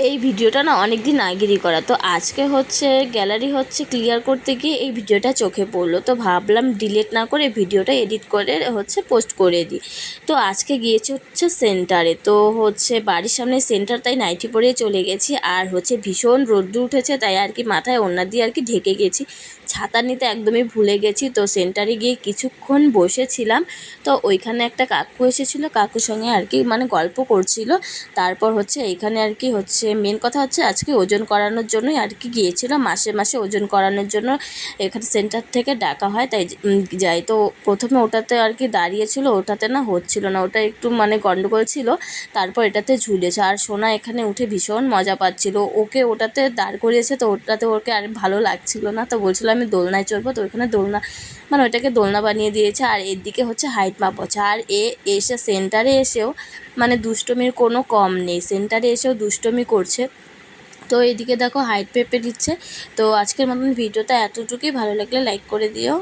এই ভিডিওটা না অনেক দিন আগেরই করা, তো আজকে হচ্ছে গ্যালারি হচ্ছে ক্লিয়ার করতে গিয়ে এই ভিডিওটা চোখে পড়লো, তো ভাবলাম ডিলিট না করে ভিডিওটা এডিট করে হচ্ছে পোস্ট করে দিই। তো আজকে গিয়েছি হচ্ছে সেন্টারে, তো হচ্ছে বাড়ির সামনে সেন্টার, তাই নাইটি পরে চলে গেছি। আর হচ্ছে ভীষণ রোদ্দুর উঠেছে, তাই আর কি মাথায় ওড়না দিয়ে আর কি ঢেকে গেছি, ছাতা নিতে একদমই ভুলে গেছি। তো সেন্টারে গিয়ে কিছুক্ষণ বসেছিলাম, তো ওইখানে একটা কাকু এসেছিলো, কাকুর সঙ্গে আর কি মানে গল্প করছিল। তারপর হচ্ছে এইখানে আর কি হচ্ছে মেন কথা হচ্ছে আজকে ওজন করানোর জন্যই আর কি গিয়েছিলাম, মাসে মাসে ওজন করানোর জন্য এখানে সেন্টার থেকে ডাকা হয়, তাই যাই। তো প্রথমে ওটাতে আর কি দাঁড়িয়েছিল, ওটাতে না হচ্ছিল না, ওটা একটু মানে গন্ডগোল ছিল। তারপর এটাতে ঝুলেছে, আর সোনা এখানে উঠে ভীষণ মজা পাচ্ছিল, ওকে ওটাতে দাঁড় করিয়েছে, তো ওটাতে ওকে আর ভালো লাগছিল না, তো বলছিল আমি দোলনায় চড়বো, তো ওইখানে দোলনা মানে ওইটাকে দোলনা বানিয়ে দিয়েছে। আর এর দিকে হচ্ছে হাইট মাপ হচ্ছে, আর এসে সেন্টারে এসেও মানে দুষ্টমির কোনো কম নেই, সেন্টারে এসেও দুষ্টমি করছে। তো এদিকে দেখো হাইট পেপে দিচ্ছে। তো আজকের মতন ভিডিওটা এতটুকুই, ভালো লাগলে লাইক করে দিও।